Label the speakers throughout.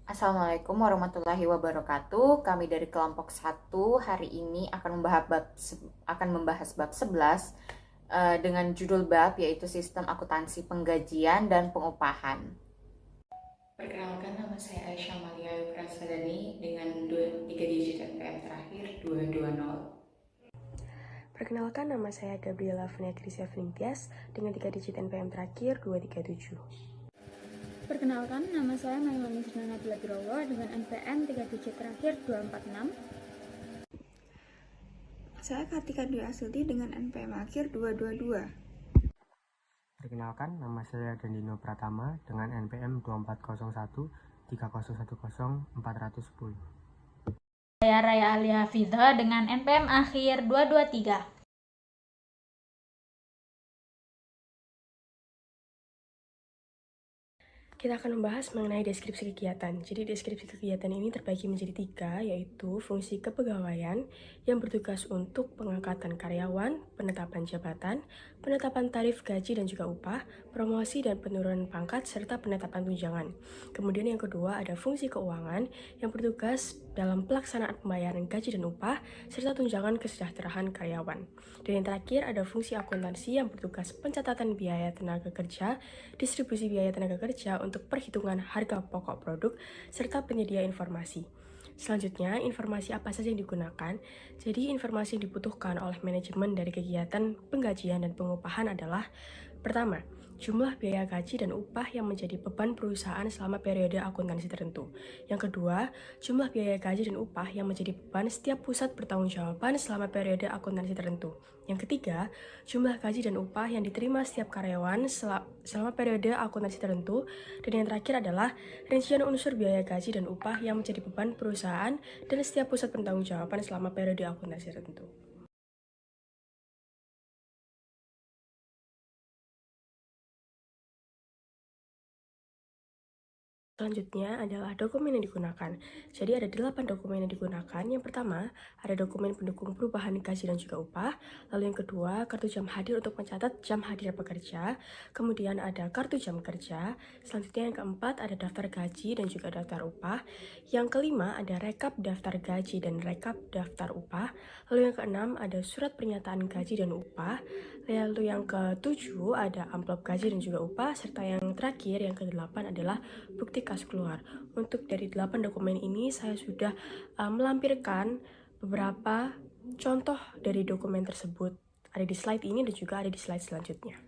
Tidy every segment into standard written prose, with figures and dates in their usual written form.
Speaker 1: Assalamualaikum warahmatullahi wabarakatuh. Kami dari kelompok 1 hari ini akan membahas bab 11 dengan judul bab yaitu sistem akuntansi penggajian dan pengupahan. Perkenalkan, nama saya Aisyah Malia Prasadani dengan 3 digit NPM terakhir 220.
Speaker 2: Perkenalkan, nama saya Gabriela Venetrisia Fintias dengan 3 digit NPM terakhir 237.
Speaker 3: Perkenalkan, nama saya Mailani Nabila Birowo dengan NPM 3 digit terakhir 246.
Speaker 4: Saya Kartika Dwi Astuti dengan NPM akhir 222.
Speaker 5: Perkenalkan, nama saya Dandino Pratama dengan NPM 2401 3010 410.
Speaker 6: Saya Raya Ali Hafidha dengan NPM akhir 223.
Speaker 2: Kita akan membahas mengenai deskripsi kegiatan. Jadi deskripsi kegiatan ini terbagi menjadi 3, yaitu fungsi kepegawaian yang bertugas untuk pengangkatan karyawan, penetapan jabatan, penetapan tarif gaji dan juga upah, promosi dan penurunan pangkat, serta penetapan tunjangan. Kemudian yang kedua ada fungsi keuangan yang bertugas dalam pelaksanaan pembayaran gaji dan upah, serta tunjangan kesejahteraan karyawan. Dan yang terakhir ada fungsi akuntansi yang bertugas pencatatan biaya tenaga kerja, distribusi biaya tenaga kerja untuk perhitungan harga pokok produk, serta penyedia informasi. Selanjutnya, informasi apa saja yang digunakan? Jadi, informasi yang dibutuhkan oleh manajemen dari kegiatan penggajian dan pengupahan adalah: pertama, jumlah biaya gaji dan upah yang menjadi beban perusahaan selama periode akuntansi tertentu. Yang kedua, jumlah biaya gaji dan upah yang menjadi beban setiap pusat pertanggungjawaban selama periode akuntansi tertentu. Yang ketiga, jumlah gaji dan upah yang diterima setiap karyawan selama periode akuntansi tertentu. Dan yang terakhir adalah rincian unsur biaya gaji dan upah yang menjadi beban perusahaan dan setiap pusat pertanggungjawaban selama periode akuntansi tertentu. Selanjutnya adalah dokumen yang digunakan. Jadi ada 8 dokumen yang digunakan. Yang pertama, ada dokumen pendukung perubahan gaji dan juga upah. Lalu yang kedua, kartu jam hadir untuk mencatat jam hadir pekerja. Kemudian ada kartu jam kerja. Selanjutnya yang keempat, ada daftar gaji dan juga daftar upah. Yang kelima, ada rekap daftar gaji dan rekap daftar upah. Lalu yang keenam, ada surat pernyataan gaji dan upah. Lalu yang ketujuh, ada amplop gaji dan juga upah. Serta yang terakhir, yang kedelapan adalah bukti kas keluar. Untuk dari 8 dokumen ini saya sudah melampirkan beberapa contoh dari dokumen tersebut. Ada di slide ini dan juga ada di slide selanjutnya.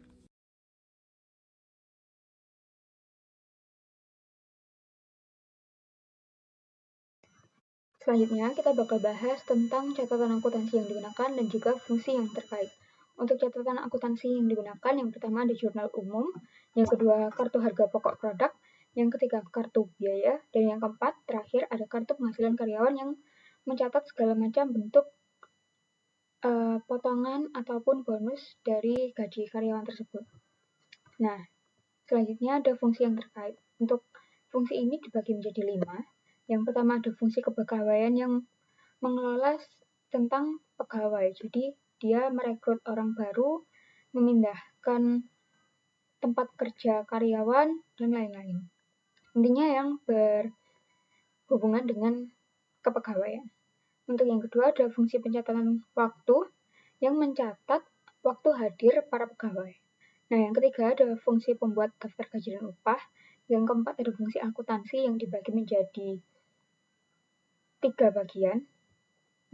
Speaker 3: Selanjutnya, kita bakal bahas tentang catatan akuntansi yang digunakan dan juga fungsi yang terkait. Untuk catatan akuntansi yang digunakan, yang pertama ada jurnal umum, yang kedua kartu harga pokok produk, yang ketiga kartu biaya, dan yang keempat terakhir ada kartu penghasilan karyawan yang mencatat segala macam bentuk potongan ataupun bonus dari gaji karyawan tersebut. Nah, selanjutnya ada fungsi yang terkait. Untuk fungsi ini dibagi menjadi 5. Yang pertama ada fungsi kepegawaian yang mengelola tentang pegawai. Jadi dia merekrut orang baru, memindahkan tempat kerja karyawan, dan lain-lain. Intinya yang berhubungan dengan kepegawaian. Untuk yang kedua ada fungsi pencatatan waktu yang mencatat waktu hadir para pegawai. Nah, yang ketiga ada fungsi pembuat daftar gaji dan upah. Yang keempat ada fungsi akuntansi yang dibagi menjadi 3 bagian.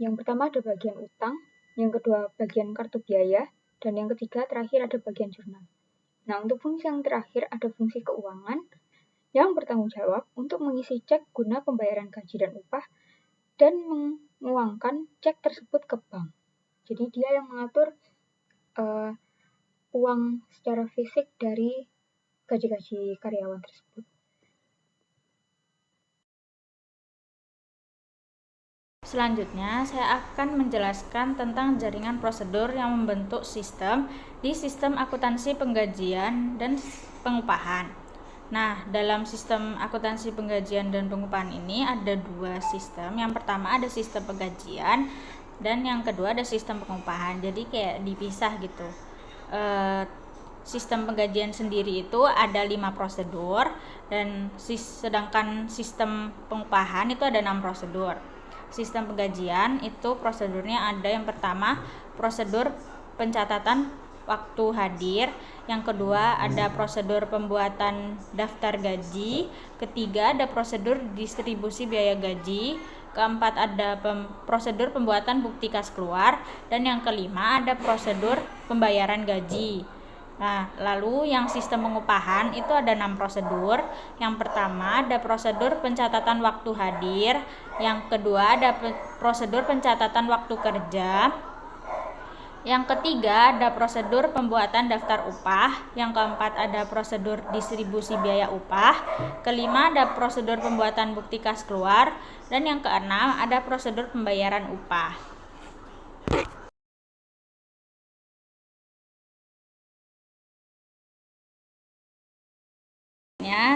Speaker 3: Yang pertama ada bagian utang, yang kedua bagian kartu biaya, dan yang ketiga terakhir ada bagian jurnal. Nah, untuk fungsi yang terakhir ada fungsi keuangan yang bertanggung jawab untuk mengisi cek guna pembayaran gaji dan upah dan menguangkan cek tersebut ke bank. Jadi dia yang mengatur uang secara fisik dari gaji-gaji karyawan tersebut.
Speaker 6: Selanjutnya, saya akan menjelaskan tentang jaringan prosedur yang membentuk sistem di sistem akuntansi penggajian dan pengupahan. Nah, dalam sistem akuntansi penggajian dan pengupahan ini ada 2 sistem. Yang pertama ada sistem penggajian dan yang kedua ada sistem pengupahan. Jadi kayak dipisah gitu. sistem penggajian sendiri itu ada 5 prosedur, dan sedangkan sistem pengupahan itu ada 6 prosedur. Sistem penggajian itu prosedurnya ada yang pertama prosedur pencatatan waktu hadir, yang kedua ada prosedur pembuatan daftar gaji, ketiga ada prosedur distribusi biaya gaji, keempat ada prosedur pembuatan bukti kas keluar, dan yang kelima ada prosedur pembayaran gaji. Nah, lalu yang sistem pengupahan itu ada 6 prosedur. Yang pertama ada prosedur pencatatan waktu hadir, yang kedua ada prosedur pencatatan waktu kerja, yang ketiga ada prosedur pembuatan daftar upah, yang keempat ada prosedur distribusi biaya upah, kelima ada prosedur pembuatan bukti kas keluar, dan yang keenam ada prosedur pembayaran upah.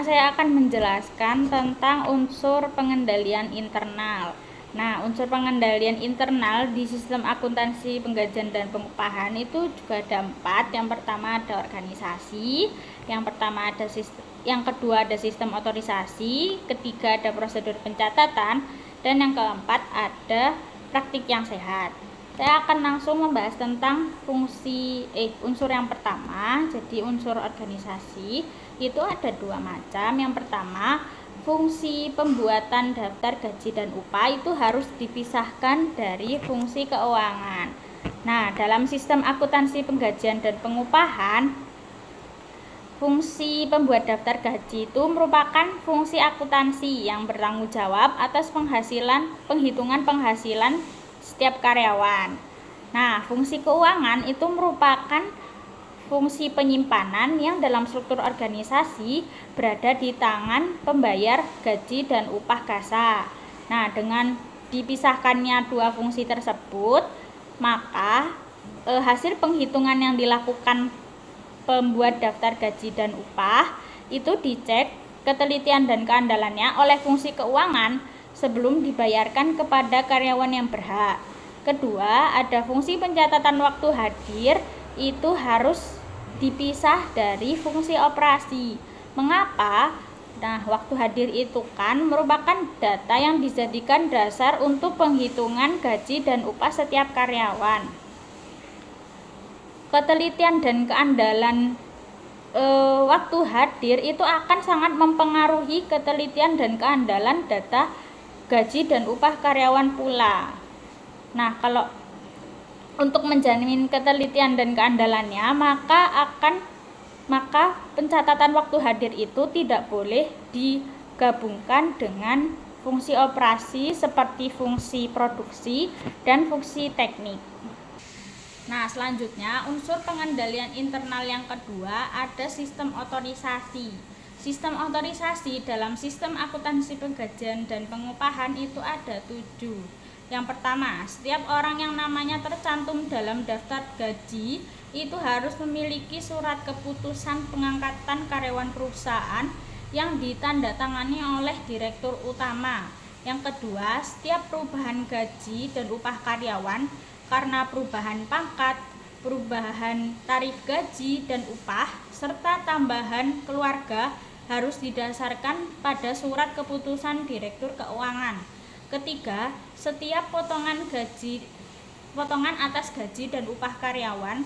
Speaker 6: Saya akan menjelaskan tentang unsur pengendalian internal. Nah, unsur pengendalian internal di sistem akuntansi penggajian dan pengupahan itu juga ada 4. Yang pertama ada organisasi, yang kedua ada sistem otorisasi, ketiga ada prosedur pencatatan, dan yang keempat ada praktik yang sehat. Saya akan langsung membahas tentang unsur yang pertama. Jadi unsur organisasi itu ada 2 macam. Yang pertama, fungsi pembuatan daftar gaji dan upah itu harus dipisahkan dari fungsi keuangan. Nah, dalam sistem akuntansi penggajian dan pengupahan, fungsi pembuat daftar gaji itu merupakan fungsi akuntansi yang bertanggung jawab atas penghitungan penghasilan setiap karyawan. Nah, fungsi keuangan itu merupakan fungsi penyimpanan yang dalam struktur organisasi berada di tangan pembayar gaji dan upah kasa. Nah, dengan dipisahkannya 2 fungsi tersebut, maka hasil penghitungan yang dilakukan pembuat daftar gaji dan upah itu dicek ketelitian dan keandalannya oleh fungsi keuangan sebelum dibayarkan kepada karyawan yang berhak. Kedua, ada fungsi pencatatan waktu hadir, itu harus dipisah dari fungsi operasi. Mengapa? Nah, waktu hadir itu kan merupakan data yang dijadikan dasar untuk penghitungan gaji dan upah setiap karyawan. Ketelitian dan keandalan waktu hadir itu akan sangat mempengaruhi ketelitian dan keandalan data gaji dan upah karyawan pula. Nah, kalau untuk menjamin ketelitian dan keandalannya, maka pencatatan waktu hadir itu tidak boleh digabungkan dengan fungsi operasi seperti fungsi produksi dan fungsi teknik. Nah, selanjutnya unsur pengendalian internal yang kedua ada sistem otorisasi. Sistem otorisasi dalam sistem akuntansi penggajian dan pengupahan itu ada 7. Yang pertama, setiap orang yang namanya tercantum dalam daftar gaji itu harus memiliki surat keputusan pengangkatan karyawan perusahaan yang ditandatangani oleh direktur utama. Yang kedua, setiap perubahan gaji dan upah karyawan karena perubahan pangkat, perubahan tarif gaji dan upah, serta tambahan keluarga harus didasarkan pada surat keputusan direktur keuangan. Ketiga, setiap potongan atas gaji dan upah karyawan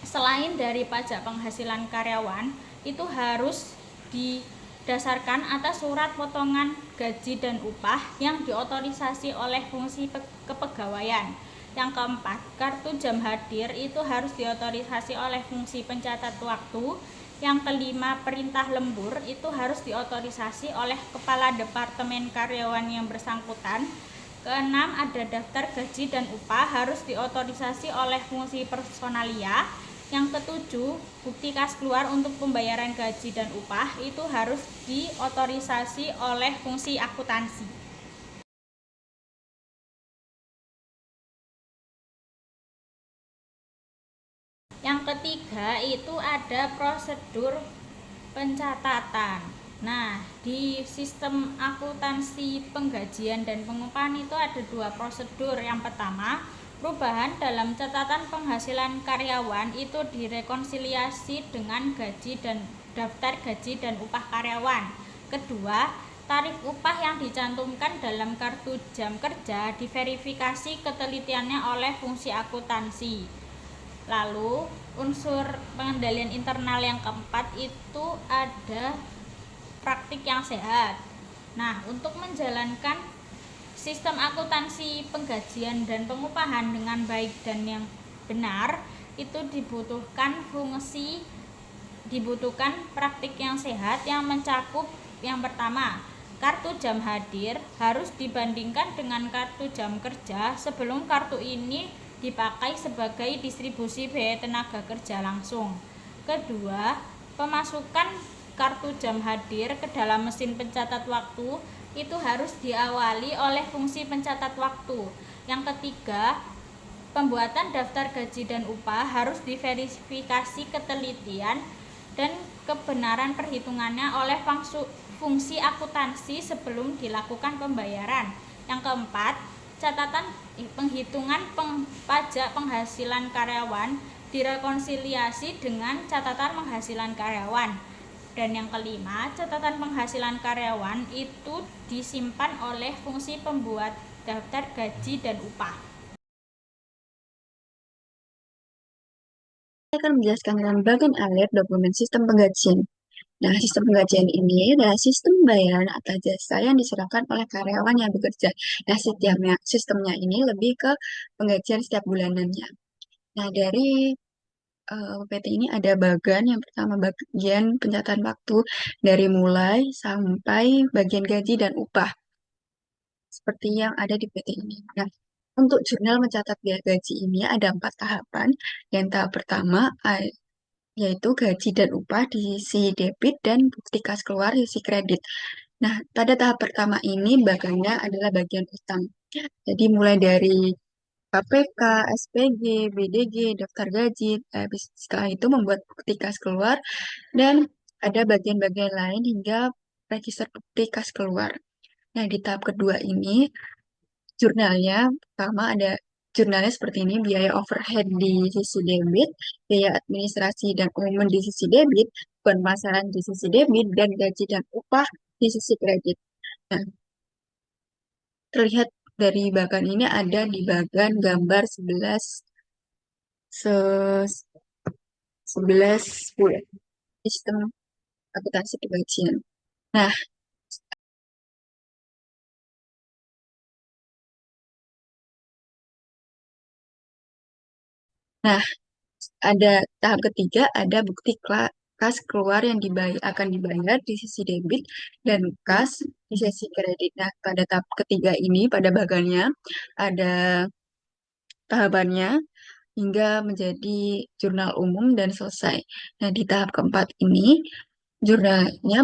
Speaker 6: selain dari pajak penghasilan karyawan itu harus didasarkan atas surat potongan gaji dan upah yang diotorisasi oleh fungsi kepegawaian. Yang keempat, kartu jam hadir itu harus diotorisasi oleh fungsi pencatat waktu. Yang kelima, perintah lembur itu harus diotorisasi oleh kepala departemen karyawan yang bersangkutan. Keenam, ada daftar gaji dan upah harus diotorisasi oleh fungsi personalia. Yang ketujuh, bukti kas keluar untuk pembayaran gaji dan upah itu harus diotorisasi oleh fungsi akuntansi. Yang ketiga itu ada prosedur pencatatan. Nah, di sistem akuntansi penggajian dan pengupahan itu ada 2 prosedur. Yang pertama, Perubahan dalam catatan penghasilan karyawan itu direkonsiliasi dengan gaji dan daftar gaji dan upah karyawan. Kedua, tarif upah yang dicantumkan dalam kartu jam kerja diverifikasi ketelitiannya oleh fungsi akuntansi. Lalu, unsur pengendalian internal yang keempat itu ada praktik yang sehat. Nah, untuk menjalankan sistem akuntansi penggajian dan pengupahan dengan baik dan yang benar, itu dibutuhkan praktik yang sehat yang mencakup yang pertama, kartu jam hadir harus dibandingkan dengan kartu jam kerja sebelum kartu ini dipakai sebagai distribusi biaya tenaga kerja langsung. Kedua, pemasukan kartu jam hadir ke dalam mesin pencatat waktu itu harus diawali oleh fungsi pencatat waktu. Yang ketiga, pembuatan daftar gaji dan upah harus diverifikasi ketelitian dan kebenaran perhitungannya oleh fungsi akuntansi sebelum dilakukan pembayaran. Yang keempat, catatan penghitungan pajak penghasilan karyawan direkonsiliasi dengan catatan penghasilan karyawan. Dan yang kelima, catatan penghasilan karyawan itu disimpan oleh fungsi pembuat daftar gaji dan upah.
Speaker 7: Saya akan menjelaskan tentang bagian akhir dokumen sistem penggajian. Nah, sistem penggajian ini adalah sistem bayaran atas jasa yang diserahkan oleh karyawan yang bekerja. Nah, sistemnya ini lebih ke penggajian setiap bulanannya. Nah, dari PT ini ada bagian yang pertama bagian pencatatan waktu dari mulai sampai bagian gaji dan upah seperti yang ada di PT ini. Nah, untuk jurnal mencatat biaya gaji ini ada 4 tahapan. Yang tahap pertama yaitu gaji dan upah di sisi debit dan bukti kas keluar di sisi kredit. Nah, pada tahap pertama ini bagiannya adalah bagian utang. Jadi mulai dari KPK, SPG, BDG, daftar gaji, setelah itu membuat bukti kas keluar, dan ada bagian-bagian lain hingga register bukti kas keluar. Nah, di tahap kedua ini, jurnalnya, pertama ada jurnalnya seperti ini, biaya overhead di sisi debit, biaya administrasi dan umum di sisi debit, pemasaran di sisi debit, dan gaji dan upah di sisi kredit. Nah, terlihat dari bagian ini ada di bagian gambar 11 10 sistem akuntansi penggajian. Nah, nah, ada tahap ketiga, ada bukti kas keluar yang akan dibayar di sisi debit dan kas di sisi kredit. Nah, pada tahap ketiga ini, pada bagiannya ada tahapannya hingga menjadi jurnal umum dan selesai. Nah, di tahap keempat ini, jurnalnya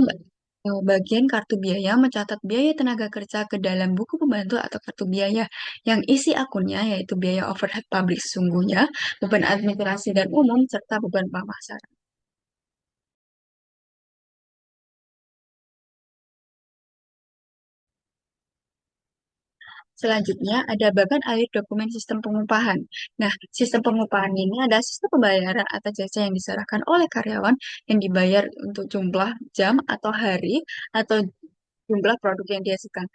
Speaker 7: bagian kartu biaya mencatat biaya tenaga kerja ke dalam buku pembantu atau kartu biaya yang isi akunnya yaitu biaya overhead pabrik sesungguhnya, beban administrasi dan umum, serta beban pemasaran. Selanjutnya, ada bagian akhir dokumen sistem pengupahan. Nah, sistem pengupahan ini adalah sistem pembayaran atas jasa yang diserahkan oleh karyawan yang dibayar untuk jumlah jam atau hari atau jumlah produk yang dihasilkan.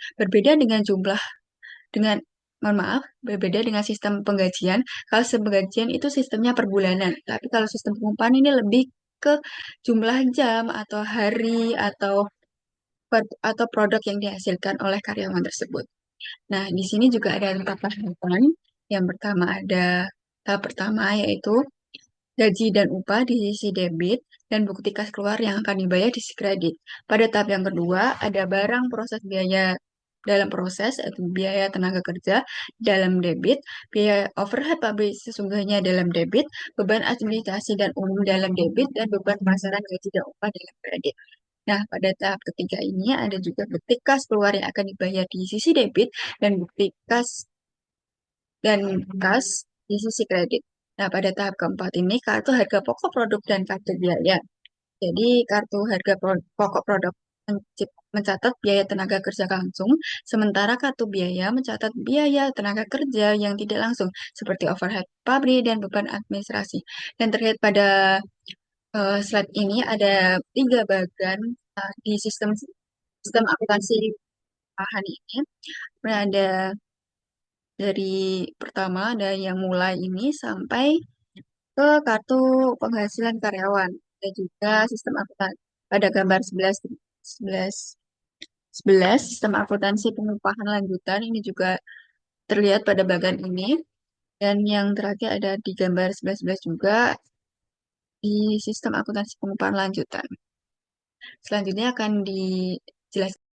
Speaker 7: Dengan mohon maaf, berbeda dengan sistem penggajian. Kalau sistem penggajian itu sistemnya per bulanan, tapi kalau sistem pengupahan ini lebih ke jumlah jam atau hari atau produk yang dihasilkan oleh karyawan tersebut. Nah, di sini juga ada empat tahapan. Yang pertama ada tahap pertama yaitu gaji dan upah di sisi debit dan bukti kas keluar yang akan dibayar di sisi kredit. Pada tahap yang kedua ada barang proses biaya dalam proses yaitu biaya tenaga kerja dalam debit, biaya overhead pabrik sesungguhnya dalam debit, beban administrasi dan umum dalam debit, dan beban pemasaran gaji dan upah dalam kredit. Nah, pada tahap ketiga ini ada juga bukti kas keluar yang akan dibayar di sisi debit dan bukti kas di sisi kredit. Nah, pada tahap keempat ini kartu harga pokok produk dan kartu biaya. Jadi, kartu harga pokok produk mencatat biaya tenaga kerja langsung, sementara kartu biaya mencatat biaya tenaga kerja yang tidak langsung, seperti overhead pabrik dan beban administrasi. Dan terkait pada slide ini ada 3 bagian di sistem akuntansi perubahan ini. Ada dari pertama ada yang mulai ini sampai ke kartu penghasilan karyawan. Dan juga sistem akuntansi pada gambar 11 11 11 sistem akuntansi pengupahan lanjutan ini juga terlihat pada bagian ini. Dan yang terakhir ada di gambar 11 juga di sistem akuntansi pengupahan lanjutan. Selanjutnya akan dijelaskan.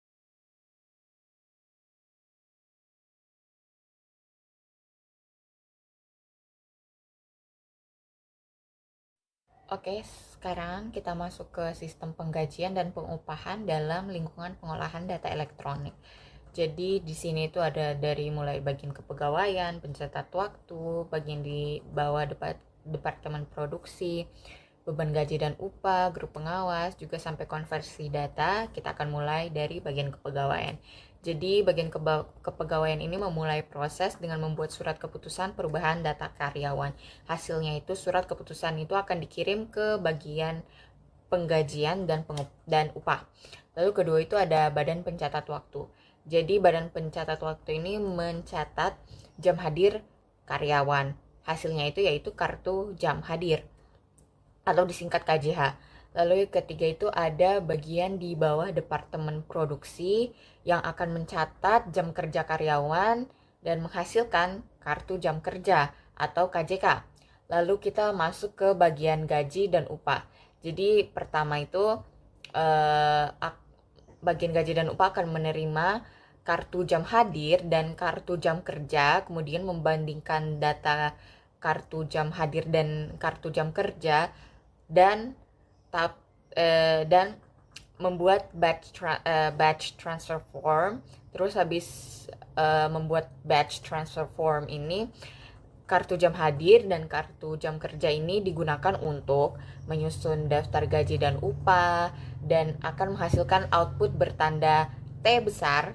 Speaker 1: Oke, sekarang kita masuk ke sistem penggajian dan pengupahan dalam lingkungan pengolahan data elektronik. Jadi di sini itu ada dari mulai bagian kepegawaian, pencatat waktu, bagian di bawah departemen produksi, beban gaji dan upah, grup pengawas, juga sampai konversi data. Kita akan mulai dari bagian kepegawaian. Jadi bagian kepegawaian ini memulai proses dengan membuat surat keputusan perubahan data karyawan. Hasilnya itu surat keputusan itu akan dikirim ke bagian penggajian dan upah. Lalu kedua itu ada badan pencatat waktu. Jadi badan pencatat waktu ini mencatat jam hadir karyawan. Hasilnya itu yaitu kartu jam hadir atau disingkat KJH. Lalu yang ketiga itu ada bagian di bawah departemen produksi yang akan mencatat jam kerja karyawan dan menghasilkan kartu jam kerja atau KJK. Lalu kita masuk ke bagian gaji dan upah. Jadi pertama itu bagian gaji dan upah akan menerima kartu jam hadir dan kartu jam kerja, kemudian membandingkan data kartu jam hadir dan kartu jam kerja dan membuat batch transfer form. Terus habis membuat batch transfer form ini, kartu jam hadir dan kartu jam kerja ini digunakan untuk menyusun daftar gaji dan upah dan akan menghasilkan output bertanda T besar,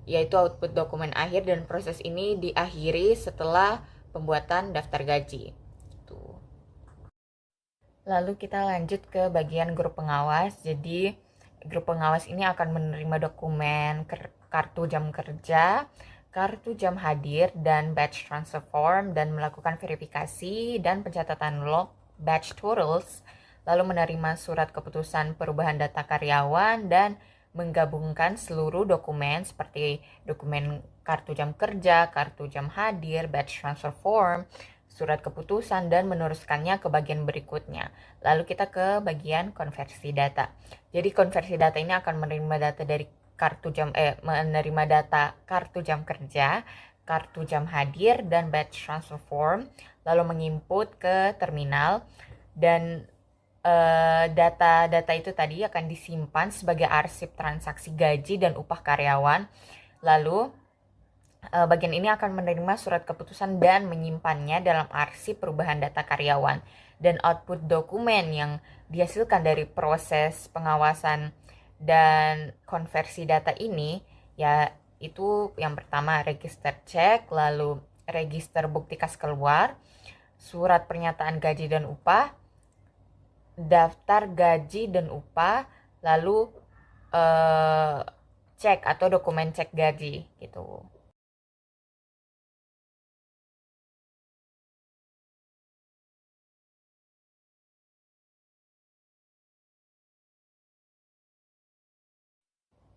Speaker 1: yaitu output dokumen akhir, dan proses ini diakhiri setelah pembuatan daftar gaji. Lalu kita lanjut ke bagian grup pengawas. Jadi grup pengawas ini akan menerima dokumen kartu jam kerja, kartu jam hadir, dan batch transfer form dan melakukan verifikasi dan pencatatan log batch totals, lalu menerima surat keputusan perubahan data karyawan dan menggabungkan seluruh dokumen seperti dokumen kartu jam kerja, kartu jam hadir, batch transfer form, surat keputusan, dan meneruskannya ke bagian berikutnya. Lalu kita ke bagian konversi data. Jadi konversi data ini akan menerima data dari menerima data kartu jam kerja, kartu jam hadir, dan batch transfer form, lalu menginput ke terminal, dan data-data itu tadi akan disimpan sebagai arsip transaksi gaji dan upah karyawan. Lalu bagian ini akan menerima surat keputusan dan menyimpannya dalam arsip perubahan data karyawan. Dan output dokumen yang dihasilkan dari proses pengawasan dan konversi data ini, yaitu yang pertama register cek, lalu register bukti kas keluar, surat pernyataan gaji dan upah, daftar gaji dan upah, lalu cek atau dokumen cek gaji gitu.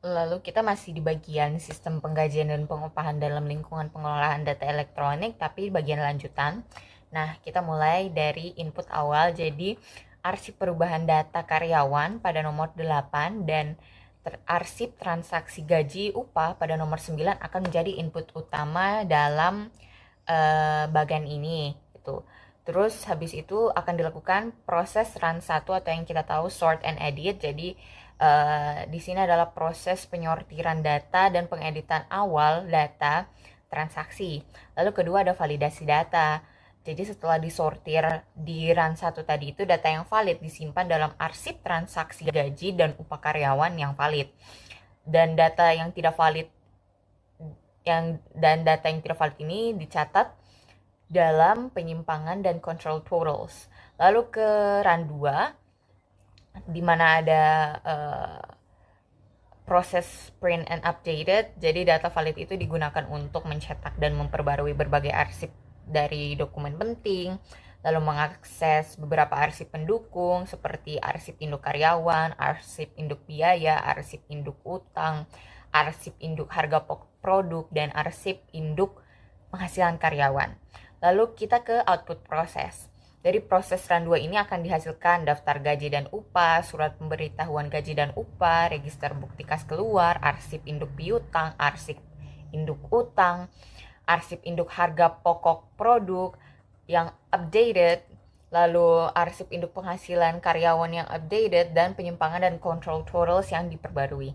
Speaker 1: Lalu kita masih di bagian sistem penggajian dan pengupahan dalam lingkungan pengelolaan data elektronik, tapi bagian lanjutan. Nah, kita mulai dari input awal. Jadi arsip perubahan data karyawan pada nomor 8 dan arsip transaksi gaji upah pada nomor 9 akan menjadi input utama dalam bagian ini gitu. Terus habis itu akan dilakukan proses run 1 atau yang kita tahu sort and edit. Jadi di sini adalah proses penyortiran data dan pengeditan awal data transaksi. Lalu kedua ada validasi data. Jadi setelah disortir di run 1 tadi itu, data yang valid disimpan dalam arsip transaksi gaji dan upah karyawan yang valid. Dan data yang tidak valid ini dicatat dalam penyimpangan dan control totals. Lalu ke run 2 di mana ada proses print and updated. Jadi data valid itu digunakan untuk mencetak dan memperbarui berbagai arsip dari dokumen penting, lalu mengakses beberapa arsip pendukung seperti arsip induk karyawan, arsip induk biaya, arsip induk utang, arsip induk harga pokok produk, dan arsip induk penghasilan karyawan. Lalu kita ke output proses. Dari proses run 2 ini akan dihasilkan daftar gaji dan upah, surat pemberitahuan gaji dan upah, register bukti kas keluar, arsip induk piutang, arsip induk utang, arsip induk harga pokok produk yang updated, lalu arsip induk penghasilan karyawan yang updated, dan penyimpangan dan control totals yang diperbarui.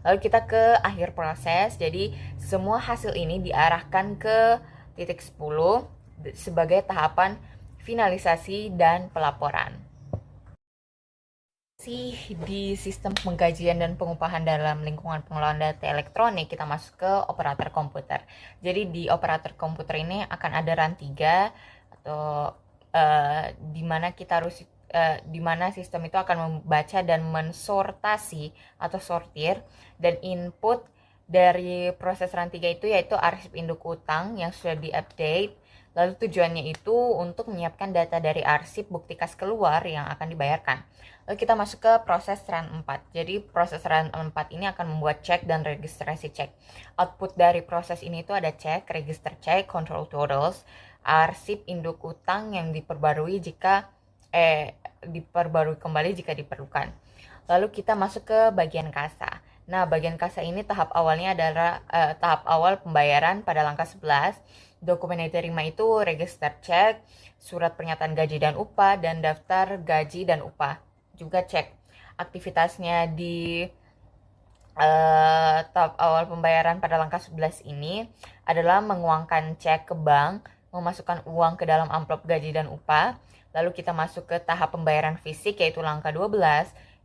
Speaker 1: Lalu kita ke akhir proses. Jadi semua hasil ini diarahkan ke titik 10 sebagai tahapan finalisasi dan pelaporan. Di sistem penggajian dan pengupahan dalam lingkungan pengelolaan data elektronik, kita masuk ke operator komputer. Jadi di operator komputer ini akan ada run 3 atau di mana sistem itu akan membaca dan mensortasi atau sortir, dan input dari proses run 3 itu yaitu arsip induk utang yang sudah di-update. Lalu tujuannya itu untuk menyiapkan data dari arsip bukti kas keluar yang akan dibayarkan. Lalu kita masuk ke proses run 4. Jadi proses run 4 ini akan membuat cek dan registrasi cek. Output dari proses ini itu ada cek, register cek, control totals, arsip induk utang yang diperbarui kembali jika diperlukan. Lalu kita masuk ke bagian kasa. Nah, bagian kasa ini tahap awalnya adalah tahap awal pembayaran pada langkah 11. Dokumen yang diterima itu register cek, surat pernyataan gaji dan upah, dan daftar gaji dan upah. Juga cek. Aktivitasnya di tahap awal pembayaran pada langkah 11 ini adalah menguangkan cek ke bank, memasukkan uang ke dalam amplop gaji dan upah. Lalu kita masuk ke tahap pembayaran fisik yaitu langkah 12,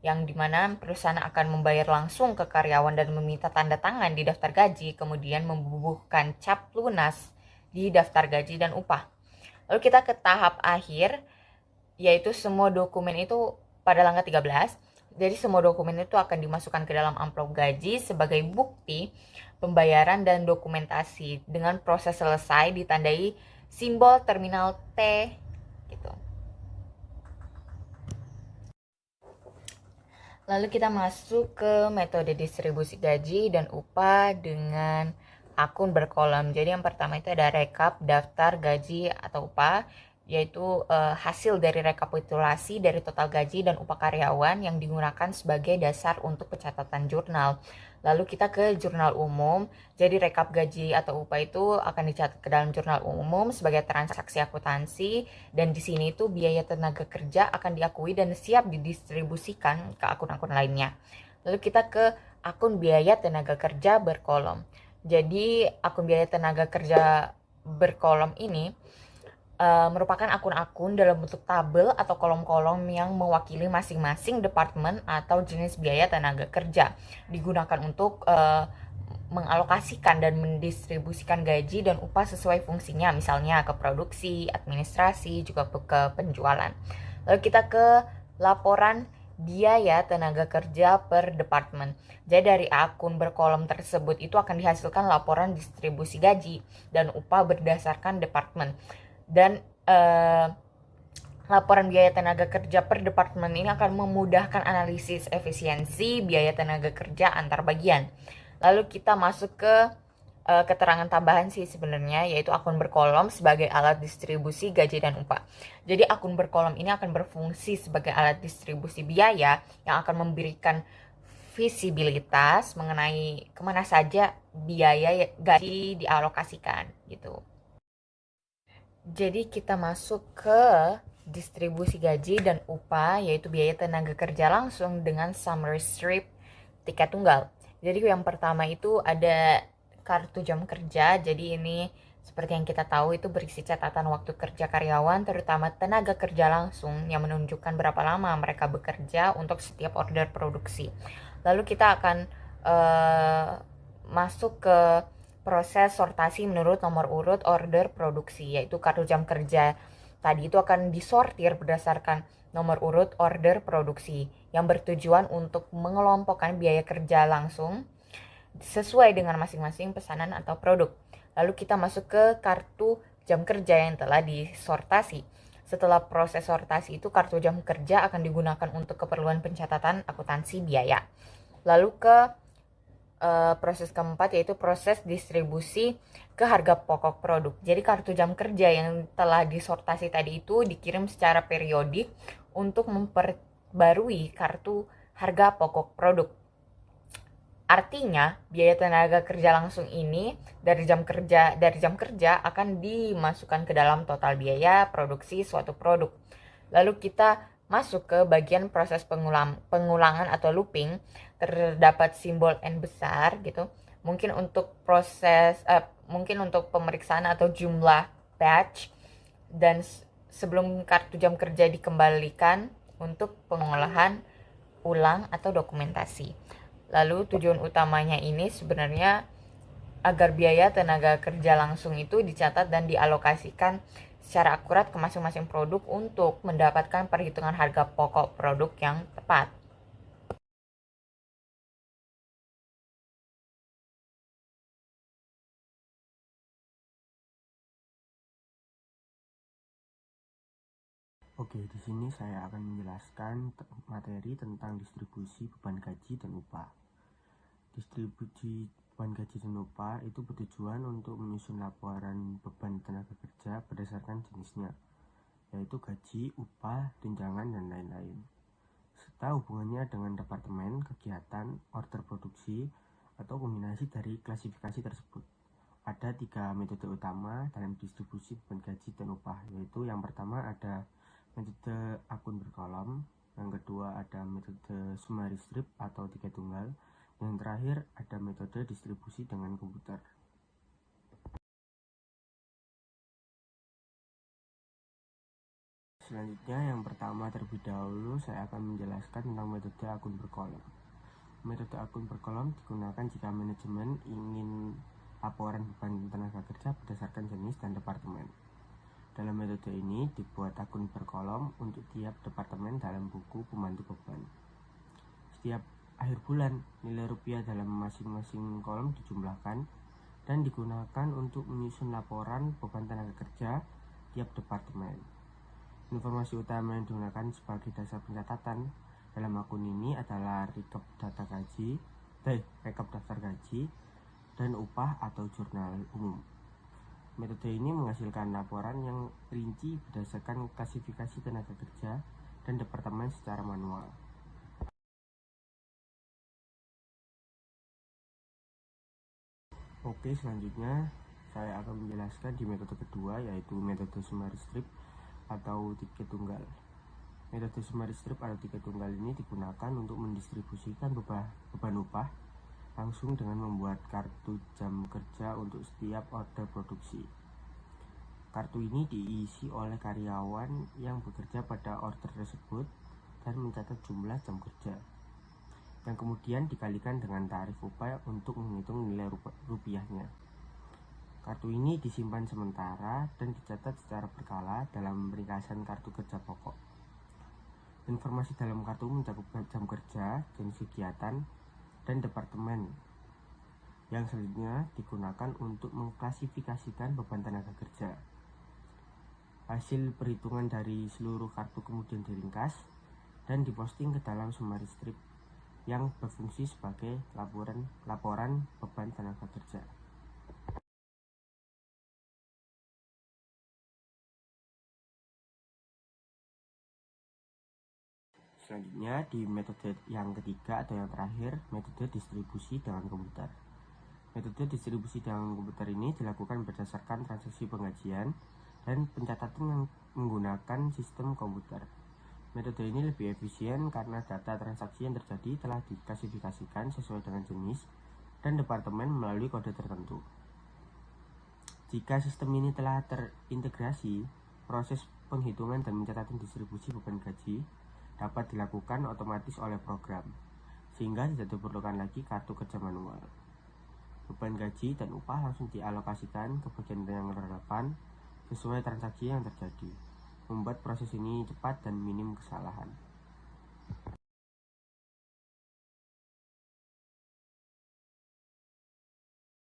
Speaker 1: yang dimana perusahaan akan membayar langsung ke karyawan dan meminta tanda tangan di daftar gaji, kemudian membubuhkan cap lunas di daftar gaji dan upah. Lalu kita ke tahap akhir, yaitu semua dokumen itu pada langkah 13. Jadi semua dokumen itu akan dimasukkan ke dalam amplop gaji sebagai bukti pembayaran dan dokumentasi dengan proses selesai ditandai simbol terminal T gitu. Lalu kita masuk ke metode distribusi gaji dan upah dengan akun berkolom. Jadi yang pertama itu ada rekap daftar gaji atau upah, yaitu hasil dari rekapitulasi dari total gaji dan upah karyawan yang digunakan sebagai dasar untuk pencatatan jurnal. Lalu kita ke jurnal umum. Jadi rekap gaji atau upah itu akan dicatat ke dalam jurnal umum sebagai transaksi akuntansi, dan di sini itu biaya tenaga kerja akan diakui dan siap didistribusikan ke akun-akun lainnya. Lalu kita ke akun biaya tenaga kerja berkolom. Jadi akun biaya tenaga kerja berkolom ini merupakan akun-akun dalam bentuk tabel atau kolom-kolom yang mewakili masing-masing departemen atau jenis biaya tenaga kerja. Digunakan untuk mengalokasikan dan mendistribusikan gaji dan upah sesuai fungsinya, misalnya ke produksi, administrasi, juga ke penjualan. Lalu kita ke laporan biaya tenaga kerja per departemen. Jadi dari akun berkolom tersebut itu akan dihasilkan laporan distribusi gaji dan upah berdasarkan departemen. Dan laporan biaya tenaga kerja per departemen ini akan memudahkan analisis efisiensi biaya tenaga kerja antar bagian. Lalu kita masuk ke keterangan tambahan sih sebenarnya, yaitu akun berkolom sebagai alat distribusi gaji dan upah. Jadi akun berkolom ini akan berfungsi sebagai alat distribusi biaya yang akan memberikan visibilitas mengenai kemana saja biaya gaji dialokasikan gitu. Jadi kita masuk ke distribusi gaji dan upah, yaitu biaya tenaga kerja langsung dengan summary strip tiket tunggal. Jadi yang pertama itu ada kartu jam kerja. Jadi ini seperti yang kita tahu itu berisi catatan waktu kerja karyawan, terutama tenaga kerja langsung yang menunjukkan berapa lama mereka bekerja untuk setiap order produksi. Lalu kita akan masuk ke proses sortasi menurut nomor urut order produksi, yaitu kartu jam kerja tadi itu akan disortir berdasarkan nomor urut order produksi yang bertujuan untuk mengelompokkan biaya kerja langsung sesuai dengan masing-masing pesanan atau produk. Lalu kita masuk ke kartu jam kerja yang telah disortasi. Setelah proses sortasi itu, kartu jam kerja akan digunakan untuk keperluan pencatatan akuntansi biaya. Lalu ke proses keempat, yaitu proses distribusi ke harga pokok produk. Jadi kartu jam kerja yang telah disortasi tadi itu dikirim secara periodik untuk memperbarui kartu harga pokok produk. Artinya, biaya tenaga kerja langsung ini dari jam kerja akan dimasukkan ke dalam total biaya produksi suatu produk. Lalu kita masuk ke bagian proses pengulangan atau looping. Terdapat simbol N besar gitu. Mungkin untuk pemeriksaan atau jumlah batch, dan sebelum kartu jam kerja dikembalikan untuk pengolahan ulang atau dokumentasi. Lalu tujuan utamanya ini sebenarnya agar biaya tenaga kerja langsung itu dicatat dan dialokasikan secara akurat ke masing-masing produk untuk mendapatkan perhitungan harga pokok produk yang tepat.
Speaker 5: Oke, di sini saya akan menjelaskan materi tentang distribusi beban gaji dan upah. Distribusi beban gaji dan upah itu bertujuan untuk menyusun laporan beban tenaga kerja berdasarkan jenisnya, yaitu gaji, upah, tunjangan, dan lain-lain, serta hubungannya dengan departemen, kegiatan, order produksi, atau kombinasi dari klasifikasi tersebut. Ada 3 metode utama dalam distribusi beban gaji dan upah, yaitu yang pertama ada metode akun berkolom, yang kedua ada metode summary strip atau tiket tunggal, dan yang terakhir ada metode distribusi dengan komputer. Selanjutnya, yang pertama terlebih dahulu saya akan menjelaskan tentang metode akun berkolom. Metode akun berkolom digunakan jika manajemen ingin laporan beban tenaga kerja berdasarkan jenis dan departemen. Dalam metode ini dibuat akun berkolom untuk tiap departemen dalam buku pembantu beban. Setiap akhir bulan, nilai rupiah dalam masing-masing kolom dijumlahkan dan digunakan untuk menyusun laporan beban tenaga kerja tiap departemen. Informasi utama yang digunakan sebagai dasar pencatatan dalam akun ini adalah rekap daftar gaji dan upah atau jurnal umum. Metode ini menghasilkan laporan yang rinci berdasarkan klasifikasi tenaga kerja dan departemen secara manual. Oke, selanjutnya saya akan menjelaskan di metode kedua, yaitu metode summary strip atau tiket tunggal. Metode summary strip atau tiket tunggal ini digunakan untuk mendistribusikan beban upah langsung dengan membuat kartu jam kerja untuk setiap order produksi. Kartu ini diisi oleh karyawan yang bekerja pada order tersebut dan mencatat jumlah jam kerja, yang kemudian dikalikan dengan tarif upah untuk menghitung nilai rupiahnya. Kartu ini disimpan sementara dan dicatat secara berkala dalam ringkasan kartu kerja pokok. Informasi dalam kartu mencakup jam kerja, jenis kegiatan, dan departemen yang selanjutnya digunakan untuk mengklasifikasikan beban tenaga kerja. Hasil perhitungan dari seluruh kartu kemudian diringkas dan diposting ke dalam summary strip yang berfungsi sebagai laporan beban tenaga kerja. Selanjutnya, di metode yang ketiga atau yang terakhir, metode distribusi dengan komputer. Metode distribusi dengan komputer ini dilakukan berdasarkan transaksi penggajian dan pencatatan yang menggunakan sistem komputer. Metode ini lebih efisien karena data transaksi yang terjadi telah diklasifikasikan sesuai dengan jenis dan departemen melalui kode tertentu. Jika sistem ini telah terintegrasi, proses penghitungan dan pencatatan distribusi beban gaji dapat dilakukan otomatis oleh program, sehingga tidak diperlukan lagi kartu kerja manual. Beban gaji dan upah langsung dialokasikan ke bagian yang relevan sesuai transaksi yang terjadi, membuat proses ini cepat dan minim kesalahan.